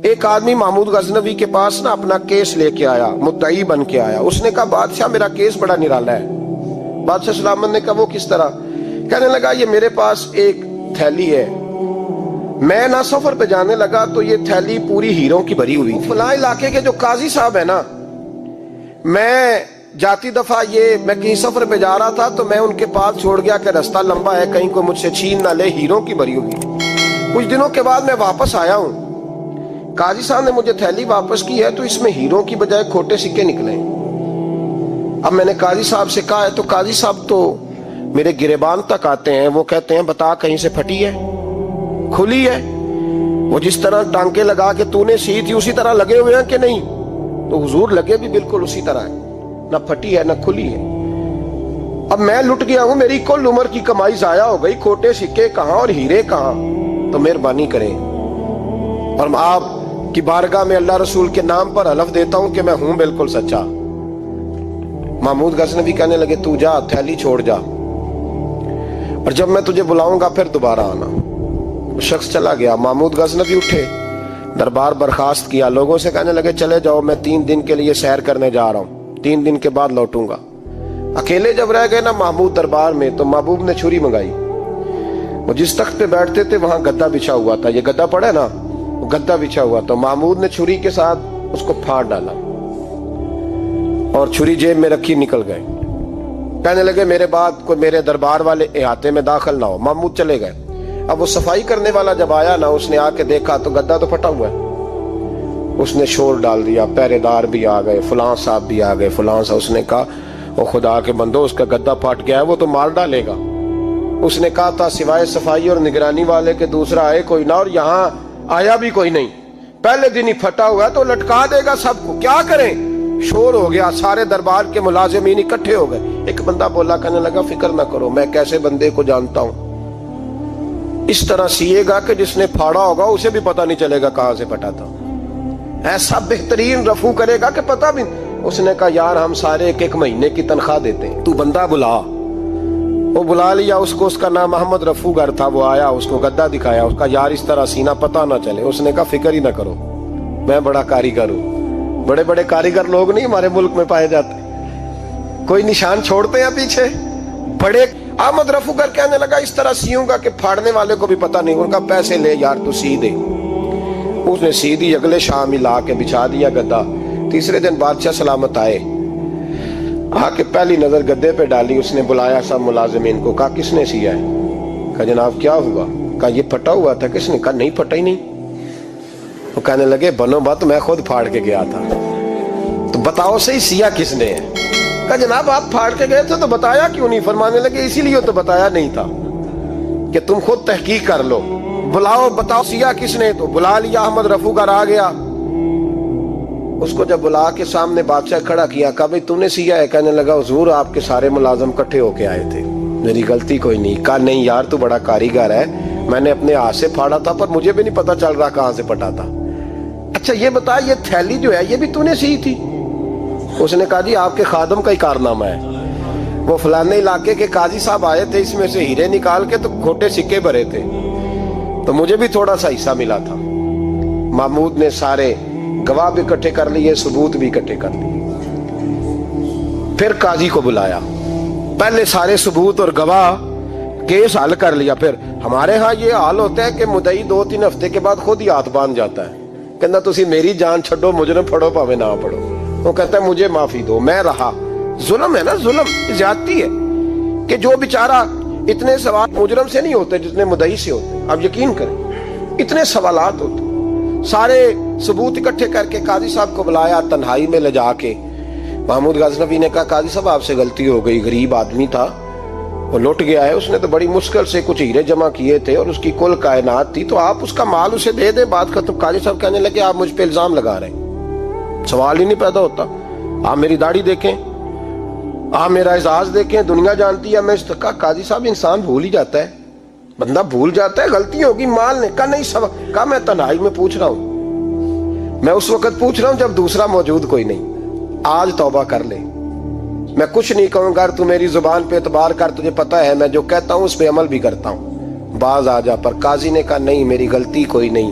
ایک آدمی محمود غزنوی کے پاس نا اپنا کیس لے کے آیا، مدعی بن کے آیا. اس نے کہا بادشاہ میرا کیس بڑا نرالا ہے. بادشاہ سلامت نے کہا وہ کس طرح؟ کہنے لگا یہ میرے پاس ایک تھیلی ہے، میں نہ سفر پہ جانے لگا تو یہ تھیلی پوری ہیروں کی بھری ہوئی. فلاں علاقے کے جو قاضی صاحب ہے نا، میں جاتی دفعہ میں کہیں سفر پہ جا رہا تھا تو میں ان کے پاس چھوڑ گیا کہ رستہ لمبا ہے، کہیں کو مجھ سے چھین نہ لے، ہیروں کی بھری ہوئی. کچھ دنوں کے بعد میں واپس آیا ہوں، قاضی صاحب نے مجھے تھیلی واپس کی ہے تو اس میں ہیروں کی بجائے کھوٹے سکے نکلے. اب میں نے قاضی صاحب سے کہا ہے تو قاضی صاحب تو میرے گریبان تک آتے ہیں، وہ کہتے ہیں بتا کہیں سے پھٹی ہے، کھلی ہے؟ وہ جس طرح ٹانکے لگا کے تو نے سی تھی اسی طرح لگے ہوئے ہیں کہ نہیں؟ تو حضور لگے بھی بالکل اسی طرح ہے، نہ پھٹی ہے نہ کھلی ہے. اب میں لٹ گیا ہوں، میری کل عمر کی کمائی ضائع ہو گئی، کھوٹے سکے کہاں اور ہیرے کہاں؟ تو مہربانی کریں. اور آپ کی بارگاہ میں اللہ رسول کے نام پر حلف دیتا ہوں کہ میں ہوں بالکل سچا. محمود غزنوی کہنے لگے تو جا، تھیلی چھوڑ جا، اور جب میں تجھے بلاؤں گا پھر دوبارہ آنا. وہ شخص چلا گیا. محمود غزنوی اٹھے، دربار برخاست کیا، لوگوں سے کہنے لگے چلے جاؤ، میں 3 دن کے لیے سیر کرنے جا رہا ہوں، 3 دن کے بعد لوٹوں گا. اکیلے جب رہ گئے نا محمود دربار میں تو محبوب نے چھری منگائی. وہ جس تخت پہ بیٹھتے تھے وہاں گدا بچھا ہوا تھا، یہ گدا پڑا ہے نا، وہ گدا بچھا ہوا تھا. محمود نے چھری کے ساتھ اس کو پھاڑ ڈالا اور چھری جیب میں رکھی نکل گئے. کہنے لگے میرے بعد کوئی میرے دربار والے احاطے میں داخل نہ ہو. محمود چلے گئے. اب وہ صفائی کرنے والا جب آیا نا، اس نے آ کے دیکھا تو گدا تو پھٹا ہوا ہے. اس نے شور ڈال دیا، پہرے دار بھی آ گئے، فلاں صاحب بھی آ گئے، فلاں صاحب. اس نے کہا وہ خدا کے بندو، اس کا گدا پھٹ گیا ہے، وہ تو مار ڈالے گا. اس نے کہا تھا سوائے صفائی اور نگرانی والے کے دوسرا آئے کوئی نہ، اور یہاں آیا بھی کوئی نہیں. پہلے دن ہی پھٹا ہوا ہے تو لٹکا دے گا سب کو، کیا کریں؟ شور ہو گیا، سارے دربار کے ملازمین اکٹھے ہو گئے. ایک بندہ بولا، کہنے لگا فکر نہ کرو، میں کیسے بندے کو جانتا ہوں، اس طرح سیے گا کہ جس نے پھاڑا ہوگا اسے بھی پتہ نہیں چلے گا کہاں سے پھٹا تھا. ایسا بہترین رفو کرے گا کہ پتہ بھی. اس نے کہا یار ہم سارے 1 مہینے کی تنخواہ دیتے ہیں، تو بندہ بلا. وہ بلا لیا اس کو، اس کا نام محمد رفو گر تھا. وہ آیا، اس کو گدا دکھایا، اس کا یار اس طرح سینا پتہ نہ چلے. اس نے کہا فکر ہی نہ کرو، میں بڑا کاریگر ہوں. بڑے بڑے کاریگر لوگ نہیں ہمارے ملک میں پائے جاتے، کوئی نشان چھوڑتے ہیں پیچھے بڑے. احمد رفو گر کہنے لگا اس طرح سیوں گا کہ پھاڑنے والے کو بھی پتہ نہیں. ان کا پیسے لے یار تو سی دے. اس نے سی دی، اگلے شام ہی لا کے بچھا دیا گدا. تیسرے دن بادشاہ سلامت آئے، آ کے پہلی نظر گدے پہ ڈالی. اس نے بلایا سب ملازمین کو، کہا کس نے سیا ہے؟ کہا جناب کیا ہوا؟ کہا یہ پھٹا ہوا تھا. کس نے؟ کہا نہیں پھٹا ہی نہیں. وہ کہنے لگے بنو بات، میں خود پھاڑ کے گیا تھا. تو بتاؤ صحیح سیا کس نے ہے؟ کہا جناب آپ پھاڑ کے گئے تھے تو بتایا کیوں نہیں؟ فرمانے لگے اسی لیے تو بتایا نہیں تھا کہ تم خود تحقیق کر لو. بلاؤ بتاؤ سیا کس نے. تو بلا لیا، احمد رفو گر آ گیا. اس کو جب بلا کے سامنے بادشاہ کھڑا کیا، کہا بھئی تو نے سیا ہے؟ کہنے لگا حضور آپ کے سارے ملازم کٹھے ہو کے آئے تھے، میری غلطی کوئی نہیں. کہا نہیں یار تو بڑا کاریگر ہے، میں نے اپنے ہاتھ سے پھاڑا تھا پر مجھے بھی نہیں پتا چل رہا کہاں سے پھٹا تھا. اچھا یہ بتا یہ تھیلی جو ہے یہ بھی تو نے سی تھی؟ اس نے کہا جی آپ کے خادم کا ہی کارنامہ ہے، وہ فلانے علاقے کے قاضی صاحب آئے تھے، اس میں سے ہیرے نکال کے تو کھوٹے سکے بھرے تھے، تو مجھے بھی تھوڑا سا حصہ ملا تھا. محمود نے سارے گواہ بھی اکٹھے کر لیے، ثبوت بھی اکٹھے کر لیے. پھر قاضی کو بلایا، پہلے سارے ثبوت اور گواہ کیس حل کر لیا. پھر ہمارے ہاں یہ حال ہوتا ہے کہ مدعی 2-3 ہفتے کے بعد خود ہی ہاتھ باندھ جاتا ہے، کہنا تسی میری جان چھڈو، مجرم پھڑو پاوے نہ پڑھو. وہ کہتا ہے مجھے معافی دو، میں رہا. ظلم ہے نا، ظلم زیادتی ہے کہ جو بیچارہ اتنے سوال مجرم سے نہیں ہوتے جتنے مدعی سے ہوتے. آپ یقین کریں اتنے سوالات ہوتے. سارے ثبوت اکٹھے کر کے قاضی صاحب کو بلایا، تنہائی میں لے جا کے. محمود غزنوی نے کہا قاضی صاحب آپ سے غلطی ہو گئی، غریب آدمی تھا، وہ لٹ گیا ہے، اس نے تو بڑی مشکل سے کچھ ہیرے جمع کیے تھے اور اس کی کل کائنات تھی، تو آپ اس کا مال اسے دے دیں، بات ختم. قاضی صاحب کہنے لگے آپ مجھ پہ الزام لگا رہے ہیں، سوال ہی نہیں پیدا ہوتا. آپ میری داڑھی دیکھیں، آپ میرا اعزاز دیکھیں، دنیا جانتی ہے میں اس کا. قاضی صاحب انسان بھول ہی جاتا ہے، بندہ بھول جاتا ہے، غلطی ہوگی. مال نے کہا نہیں سبق. کہا میں تنہائی میں پوچھ رہا ہوں، میں اس وقت پوچھ رہا ہوں جب دوسرا موجود کوئی نہیں. آج توبہ کر لے، میں کچھ نہیں کہوں گا، تو میری زبان پہ اعتبار کر، تجھے پتا ہے میں جو کہتا ہوں اس پہ عمل بھی کرتا ہوں، باز آ جا. پر قاضی نے کہا نہیں میری غلطی کوئی نہیں،